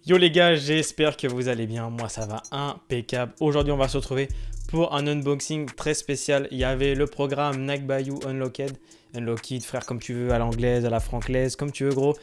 Yo les gars, j'espère que vous allez bien, moi ça va impeccable. Aujourd'hui on va se retrouver pour un unboxing très spécial. Il y avait le programme Nike Bayou Unlocked, frère, comme tu veux, à l'anglaise, à la francaise, comme tu veux gros.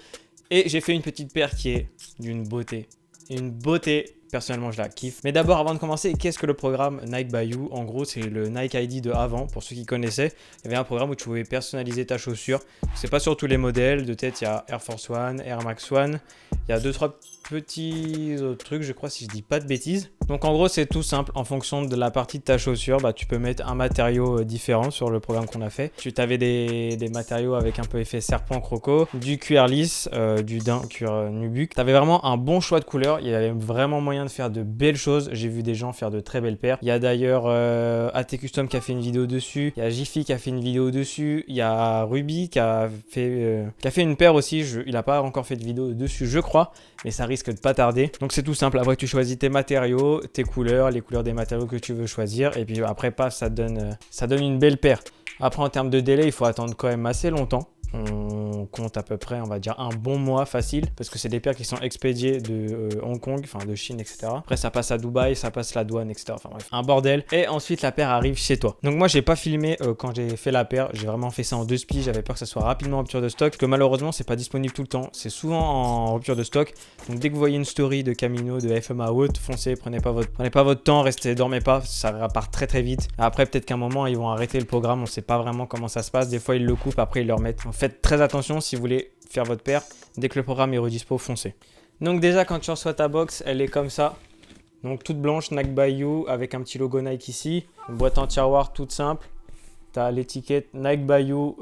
Et j'ai fait une petite paire qui est d'une beauté. Une beauté, personnellement je la kiffe. Mais d'abord, avant de commencer, qu'est-ce que le programme Nike Bayou? En gros, c'est le Nike ID de avant, pour ceux qui connaissaient. Il y avait un programme où tu pouvais personnaliser ta chaussure. C'est pas sur tous les modèles, de tête il y a Air Force One, Air Max One. Il y a 2-3 petits autres trucs, je crois, si je dis pas de bêtises. Donc en gros, c'est tout simple. En fonction de la partie de ta chaussure, tu peux mettre un matériau différent sur le programme qu'on a fait. Tu avais des matériaux avec un peu effet serpent croco, du cuir lisse, du daim cuir nubuck. Tu avais vraiment un bon choix de couleurs. Il y avait vraiment moyen de faire de belles choses. J'ai vu des gens faire de très belles paires. Il y a d'ailleurs AT Custom qui a fait une vidéo dessus. Il y a Jiffy qui a fait une vidéo dessus. Il y a Ruby qui a fait une paire aussi. Il n'a pas encore fait de vidéo dessus, je crois, mais ça risque de pas tarder. Donc c'est tout simple. Après, tu choisis tes matériaux, tes couleurs, les couleurs des matériaux que tu veux choisir, et puis après, ça donne une belle paire. Après, en termes de délai, il faut attendre quand même assez longtemps. On compte à peu près, on va dire, un bon mois facile, parce que c'est des paires qui sont expédiées de Hong Kong, enfin de Chine, etc. Après, ça passe à Dubaï, ça passe la douane, etc. Enfin bref, un bordel. Et ensuite, la paire arrive chez toi. Donc moi, j'ai pas filmé quand j'ai fait la paire. J'ai vraiment fait ça en 2 spies. J'avais peur que ça soit rapidement en rupture de stock, parce que malheureusement, c'est pas disponible tout le temps. C'est souvent en rupture de stock. Donc dès que vous voyez une story de Camino, de FMA Haute, foncez, prenez pas votre temps, dormez pas, ça repart très très vite. Après, peut-être qu'à un moment, ils vont arrêter le programme. On sait pas vraiment comment ça se passe. Des fois, ils le coupent, après ils le remettent. Faites très attention si vous voulez faire votre paire. Dès que le programme est redispo, foncez. Donc déjà, quand tu reçois ta box, elle est comme ça. Donc toute blanche, Nike Bayou, avec un petit logo Nike ici. Une boîte en tiroir toute simple. Tu as l'étiquette Nike Bayou.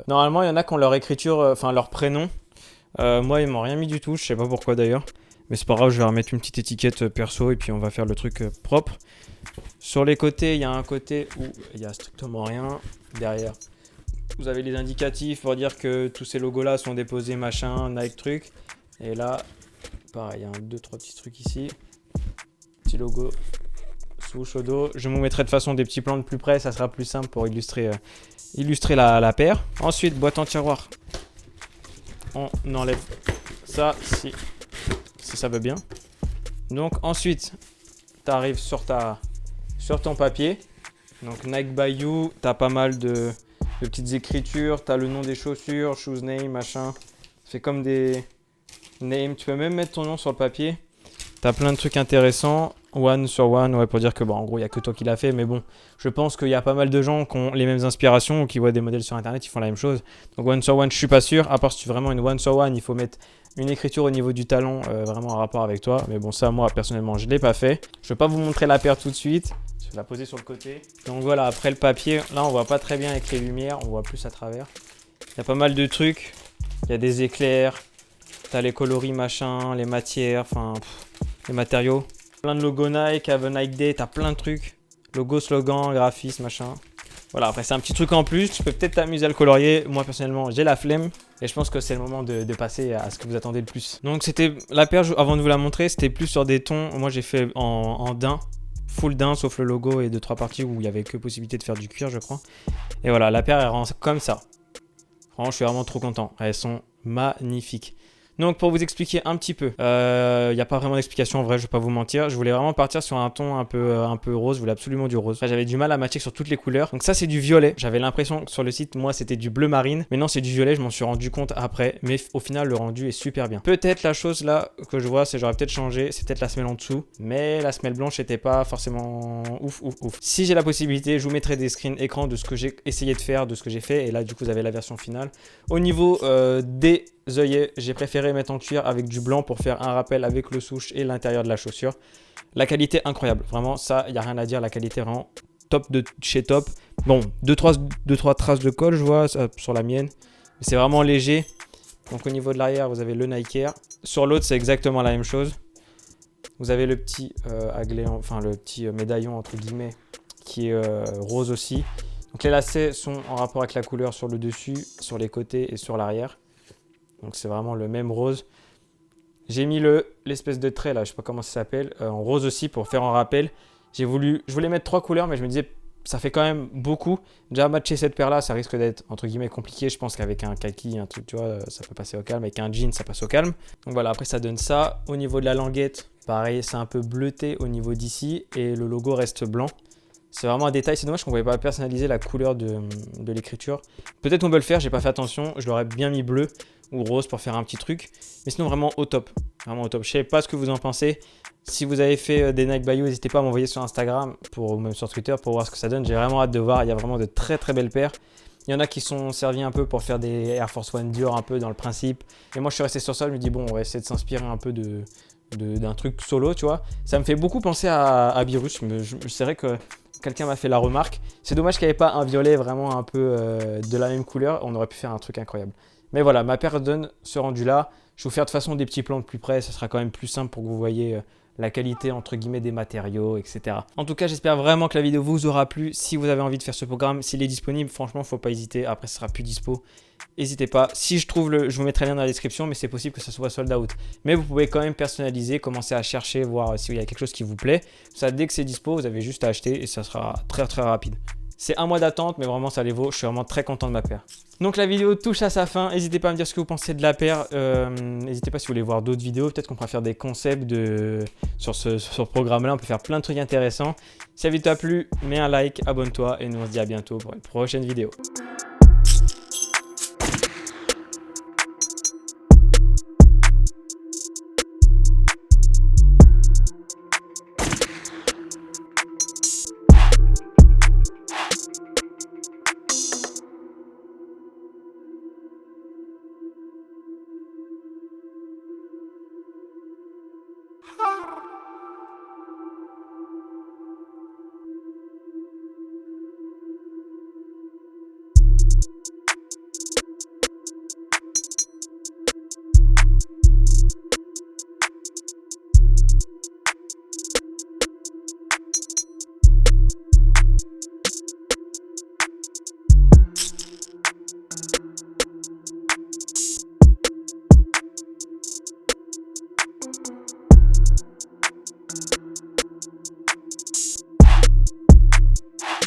Normalement, il y en a qui ont leur écriture, leur prénom. Moi, ils m'ont rien mis du tout. Je sais pas pourquoi d'ailleurs. Mais c'est pas grave, je vais remettre une petite étiquette perso et puis on va faire le truc propre. Sur les côtés, il y a un côté où il y a strictement rien. Derrière, vous avez les indicatifs pour dire que tous ces logos là sont déposés machin, Nike truc. Et là, pareil, il y a 2-3 petits trucs ici. Petit logo swoosh au dos. Je vous mettrai de toute façon des petits plans de plus près, ça sera plus simple pour illustrer la paire. Ensuite, boîte en tiroir. On enlève ça si ça veut bien. Donc ensuite, tu arrives sur ton papier. Donc Nike Bayou, tu as pas mal de petites écritures, tu as le nom des chaussures, shoes name, machin. C'est comme des names. Tu peux même mettre ton nom sur le papier. Tu as plein de trucs intéressants. One sur one, ouais, pour dire que en gros, il n'y a que toi qui l'as fait. Mais bon, je pense qu'il y a pas mal de gens qui ont les mêmes inspirations ou qui voient des modèles sur internet, ils font la même chose. Donc one sur one, je suis pas sûr. À part si tu veux vraiment une one sur one, il faut mettre une écriture au niveau du talon, vraiment en rapport avec toi. Mais bon, ça, moi, personnellement, je ne l'ai pas fait. Je ne vais pas vous montrer la paire tout de suite. Je vais la poser sur le côté. Donc voilà, après le papier, là, on voit pas très bien avec les lumières. On voit plus à travers. Il y a pas mal de trucs. Il y a des éclairs. Tu as les coloris, machin, les matières, les matériaux. Plein de logos Nike, Have a Nike Day, tu as plein de trucs. Logo, slogan, graphisme, machin. Voilà, après c'est un petit truc en plus, tu peux peut-être t'amuser à le colorier. Moi personnellement j'ai la flemme et je pense que c'est le moment de passer à ce que vous attendez le plus. Donc c'était la paire, avant de vous la montrer, c'était plus sur des tons. Moi j'ai fait en daim, full daim sauf le logo et 2-3 parties où il n'y avait que possibilité de faire du cuir je crois. Et voilà, la paire elle rend comme ça. Franchement je suis vraiment trop content, elles sont magnifiques. Donc pour vous expliquer un petit peu, il n'y a pas vraiment d'explication en vrai, je ne vais pas vous mentir. Je voulais vraiment partir sur un ton un peu rose, je voulais absolument du rose. Enfin, j'avais du mal à matcher sur toutes les couleurs. Donc ça c'est du violet, j'avais l'impression que sur le site, moi c'était du bleu marine. Mais non c'est du violet, je m'en suis rendu compte après. Mais au final le rendu est super bien. Peut-être la chose là que je vois, c'est j'aurais peut-être changé, c'est peut-être la semelle en dessous. Mais la semelle blanche n'était pas forcément ouf. Si j'ai la possibilité, je vous mettrai des screens écran de ce que j'ai essayé de faire, de ce que j'ai fait. Et là du coup vous avez la version finale. Au niveau des œillets, j'ai préféré mettre en cuir avec du blanc pour faire un rappel avec le souche et l'intérieur de la chaussure. La qualité incroyable, vraiment ça, il n'y a rien à dire, la qualité vraiment top de chez top. Bon, 2-3 traces de colle je vois sur la mienne, mais c'est vraiment léger. Donc au niveau de l'arrière, vous avez le Nike Air. Sur l'autre, c'est exactement la même chose. Vous avez le petit le petit médaillon entre guillemets qui est rose aussi. Donc les lacets sont en rapport avec la couleur sur le dessus, sur les côtés et sur l'arrière. Donc c'est vraiment le même rose. J'ai mis l'espèce de trait là, je sais pas comment ça s'appelle, en rose aussi pour faire un rappel. Je voulais mettre 3 couleurs mais je me disais ça fait quand même beaucoup. Déjà, matcher cette paire-là, ça risque d'être, entre guillemets, compliqué. Je pense qu'avec un kaki, un truc, tu vois, ça peut passer au calme. Avec un jean, ça passe au calme. Donc voilà, après, ça donne ça. Au niveau de la languette, pareil, c'est un peu bleuté au niveau d'ici. Et le logo reste blanc. C'est vraiment un détail. C'est dommage qu'on ne pouvait pas personnaliser la couleur de l'écriture. Peut-être on peut le faire, j'ai pas fait attention. Je l'aurais bien mis bleu ou rose pour faire un petit truc. Mais sinon, vraiment au top. Vraiment au top. Je sais pas ce que vous en pensez. Si vous avez fait des Nike Bayou, n'hésitez pas à m'envoyer sur Instagram ou même sur Twitter pour voir ce que ça donne. J'ai vraiment hâte de voir. Il y a vraiment de très très belles paires. Il y en a qui sont servis un peu pour faire des Air Force One durs un peu dans le principe. Et moi, je suis resté sur ça. Je me dis, bon, on va essayer de s'inspirer un peu d'un truc solo, tu vois. Ça me fait beaucoup penser à Virus. C'est vrai que quelqu'un m'a fait la remarque. C'est dommage qu'il n'y avait pas un violet vraiment un peu de la même couleur. On aurait pu faire un truc incroyable. Mais voilà, ma paire donne ce rendu-là. Je vais vous faire de toute façon des petits plans de plus près. Ça sera quand même plus simple pour que vous voyez la qualité entre guillemets des matériaux, etc. En tout cas, j'espère vraiment que la vidéo vous aura plu. Si vous avez envie de faire ce programme, s'il est disponible, franchement, faut pas hésiter. Après, ce sera plus dispo. N'hésitez pas. Si je trouve je vous mettrai le lien dans la description, mais c'est possible que ça soit sold out. Mais vous pouvez quand même personnaliser, commencer à chercher, voir s'il y a quelque chose qui vous plaît. Ça, dès que c'est dispo, vous avez juste à acheter et ça sera très très rapide. C'est un mois d'attente, mais vraiment ça les vaut. Je suis vraiment très content de ma paire. Donc la vidéo touche à sa fin. N'hésitez pas à me dire ce que vous pensez de la paire. N'hésitez pas si vous voulez voir d'autres vidéos. Peut-être qu'on pourra faire des concepts sur ce programme-là. On peut faire plein de trucs intéressants. Si la vidéo t'a plu, mets un like, abonne-toi et nous on se dit à bientôt pour une prochaine vidéo.